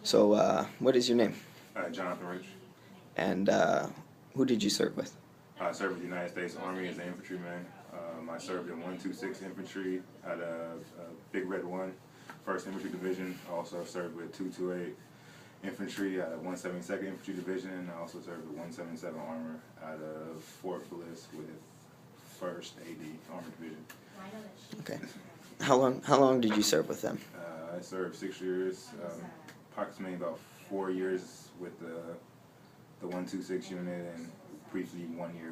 So, what is your name? Jonathan Rich. And who did you serve with? I served with the United States Army as an infantryman. I served in 126 Infantry at Big Red 1, 1st Infantry Division. I also served with 228 Infantry at 172nd Infantry Division. I also served with 177 Armor out of Fort Bliss with 1st AD Armor Division. Okay. How long did you serve with them? I served 6 years, approximately about 4 years with the 126 unit, and briefly 1 year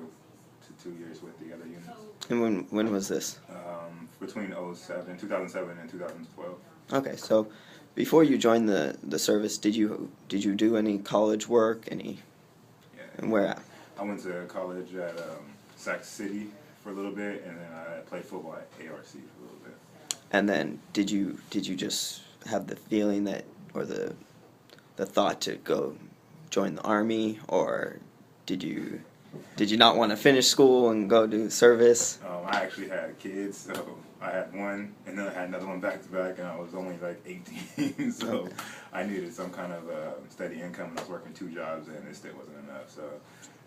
to 2 years with the other units. And when was this? Between 2007 and 2012. Okay, so before you joined the service, did you do any college work? Yeah. And where at? I went to college at Sac City for a little bit, and then I played football at ARC for a little bit. And then did you just have the feeling that, or the thought to go join the Army, or did you not want to finish school and go do service? I actually had kids, so I had one, and then I had another one back to back, and I was only like 18, so okay. I needed some kind of steady income, and I was working 2 jobs, and it still wasn't enough, so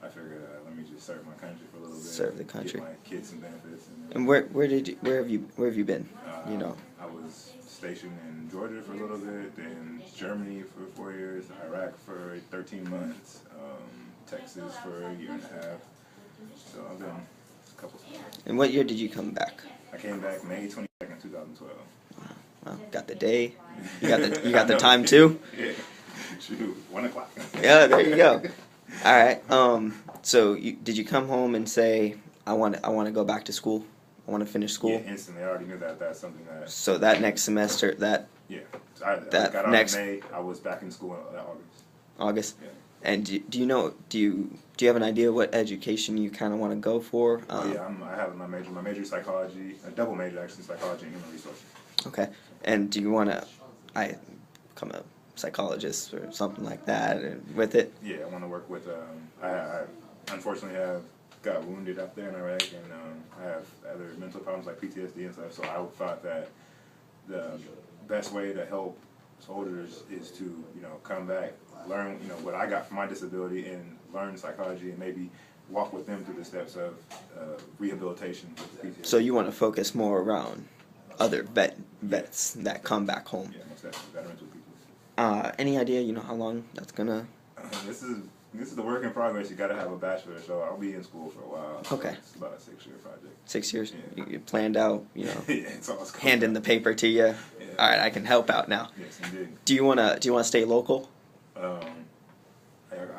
I figured let me just serve my country for a little bit. Serve the country. Get my kids some benefits. And where have you been? I was stationed in Georgia for a little bit, then Germany for 4 years, Iraq for 13 months, Texas for a year and a half. So I've been a couple times. And what year did you come back? I came back May 22nd, 2012. Well, got the day. You got the time too. Yeah. Shoot, 1 o'clock. Yeah, there you go. All right. So did you come home and say, I want to go back to school? I want to finish school? Yeah, instantly. I already knew that's something that... So that next semester, Yeah. I got out in May. I was back in school in August. August? Yeah. And do you have an idea what education you kind of want to go for? Yeah, I have my major. My major is psychology, a double major actually, psychology and human resources. Okay. And do you want to become a psychologist or something like that with it? Yeah, I want to work with... I unfortunately got wounded up there in Iraq, and I have other mental problems like PTSD and stuff, so I thought that the best way to help soldiers is to, come back, learn, what I got from my disability, and learn psychology, and maybe walk with them through the steps of rehabilitation with PTSD. So you want to focus more around other vets that come back home. Yeah, most definitely, veterans with people. Any idea, how long that's gonna? This is the work in progress. You got to have a bachelor, so I'll be in school for a while. Okay. So it's about a 6-year project. 6 years? Yeah. You planned out, Yeah, it's all handing the paper to you. Yeah. All right, I can help out now. Yes, indeed. Do you wanna stay local?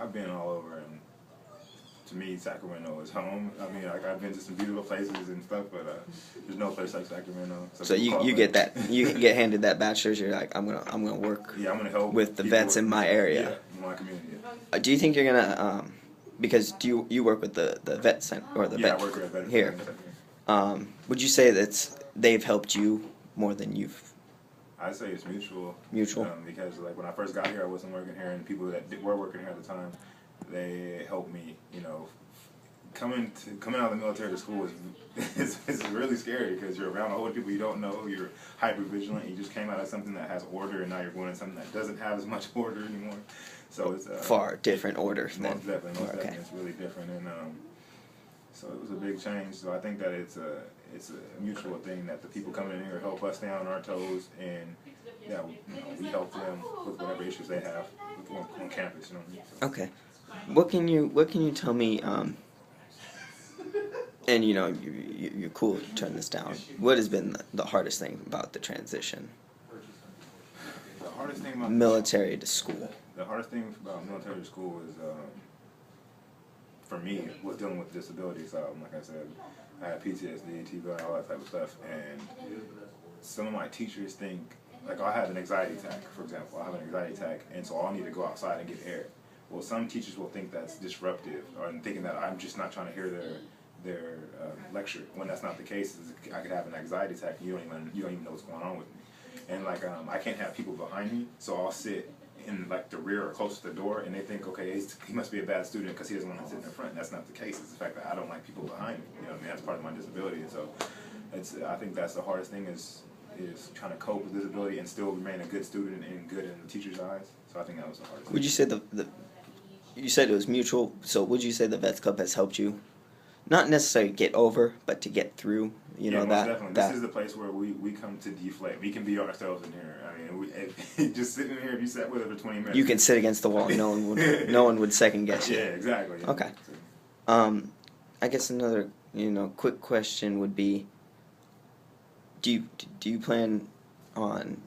I've been all over, and to me, Sacramento is home. I mean, I've been to some beautiful places and stuff, but there's no place like Sacramento. So you get that, you get handed that bachelor's. You're like, I'm gonna work. Yeah, I'm gonna help with the vets in my area. Yeah, in my community. Do you think you're gonna because you work with the vet center or the vet I work with a vet here? Would you say that they've helped you more than you've? I'd say it's mutual. Mutual. Because like when I first got here, I wasn't working here, and people that were working here at the time, they helped me. Coming out of the military to school is really scary because you're around a whole lot of people you don't know. You're hyper vigilant. You just came out of something that has order, and now you're going into something that doesn't have as much order anymore. So it's far different order. Most definitely, it's really different, and so it was a big change. So I think that it's a mutual thing that the people coming in here help us stay on our toes, and we help them with whatever issues they have on campus. Okay, what can you tell me? And you're cool to turn this down. What has been the hardest thing about the transition? The hardest thing about military to school. The hardest thing about military to school is, for me, was dealing with disabilities. Like I said, I had PTSD, TBI, all that type of stuff, and some of my teachers think, like I have an anxiety attack, for example. I have an anxiety attack, and so I need to go outside and get air. Well, some teachers will think that's disruptive, or thinking that I'm just not trying to hear their lecture, when that's not the case. I could have an anxiety attack and you don't even know what's going on with me. And I can't have people behind me, so I'll sit in like the rear or close to the door, and they think, okay, he must be a bad student because he doesn't want to sit in the front. That's not the case. It's the fact that I don't like people behind me. That's part of my disability. And so I think that's the hardest thing is is trying to cope with disability and still remain a good student and good in the teacher's eyes. So I think that was the hardest. Would you say you said it was mutual, so would you say the Vets Club has helped you, not necessarily get over, but to get through, Yeah, know, most that, definitely. that, This is the place where we come to deflate. We can be ourselves in here. I mean, just sitting here, if you sat with us for 20 minutes. you can sit against the wall, no one would second guess you. Yeah, exactly. Yeah. Okay. I guess another, quick question would be, do you plan on,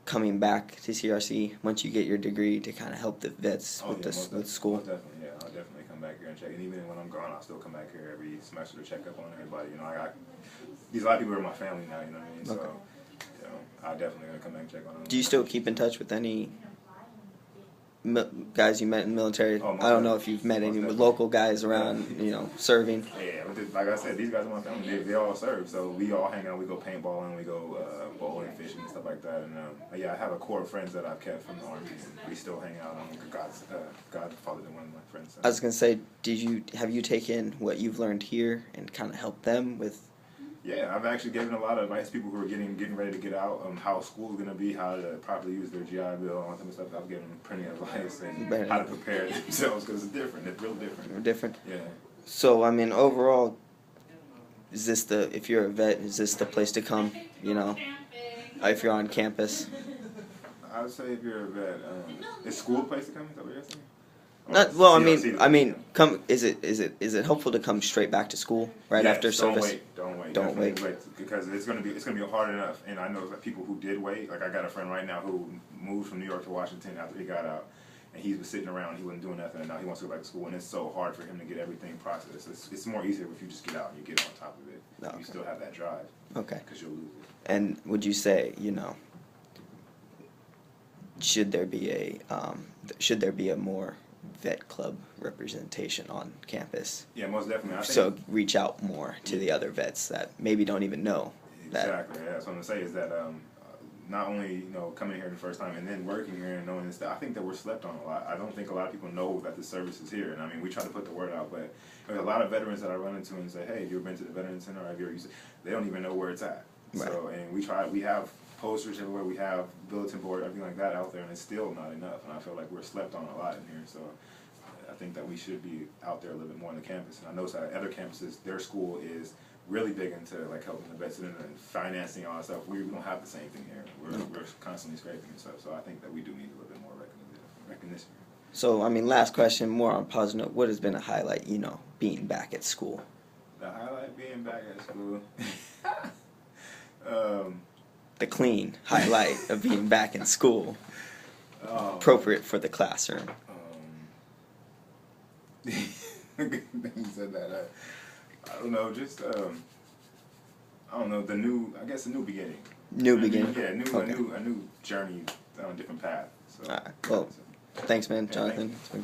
coming back to CRC once you get your degree to kind of help the vets with school? Most definitely, yeah. I'll definitely come back here and check. And even when I'm gone, I'll still come back here every semester to check up on everybody. These a lot of people are my family now. You know what I mean? Okay. So, I'm definitely gonna come back and check on them. Do you still keep in touch with any guys you met in the military? Oh, I don't know if you've met any local guys around, serving. Yeah, but like I said, these guys are my family. They all serve, so we all hang out. We go paintballing, we go bowling, fishing, and stuff like that. And yeah, I have a core of friends that I've kept from the Army, and we still hang out. Godfather to one of my friends. I was gonna say, have you taken what you've learned here and kind of helped them with? Yeah, I've actually given a lot of advice to people who are getting ready to get out, how school's going to be, how to properly use their GI Bill, all that type of stuff. I've given them plenty of advice and how to prepare themselves because it's different. It's real different. Different? Yeah. So, I mean, overall, if you're a vet, is this the place to come, if you're on campus? I would say if you're a vet, is school a place to come? Is that what you're saying? Is it helpful to come straight back to school after service? Don't wait because it's gonna be hard enough. And I know that people who did wait. Like I got a friend right now who moved from New York to Washington after he got out, and he was sitting around. He wasn't doing nothing, and now he wants to go back to school. And it's so hard for him to get everything processed. It's more easier if you just get out and you get on top of it. Okay. You still have that drive. Okay. Because you'll lose it. And would you say should there be a more vet club representation on campus? Yeah, most definitely. So reach out more to the other vets that maybe don't even know that. Exactly. Yeah, that's what I'm gonna say is that not only coming here the first time and then working here and knowing this stuff, I think that we're slept on a lot. I don't think a lot of people know that the service is here, and I mean we try to put the word out, but there's a lot of veterans that I run into and say, hey, have you ever been to the Veterans Center? Have you ever used it? They don't even know where it's at. Right. So and we have posters everywhere, we have bulletin board, everything like that out there, and it's still not enough. And I feel like we're slept on a lot in here. So I think that we should be out there a little bit more on the campus. And I notice that other campuses, their school is really big into like helping the vets and financing all that stuff. We don't have the same thing here. We're constantly scraping and stuff. So I think that we do need a little bit more recognition. So I mean, last question, more on a positive note. What has been a highlight, being back at school? The highlight being back at school. The clean highlight of being back in school, appropriate for the classroom. You said that. I don't know. Just I don't know. A new beginning. New beginning. Yeah, Okay. a new journey on a different path. So. All right. Well, thanks, man, Jonathan. It's been great.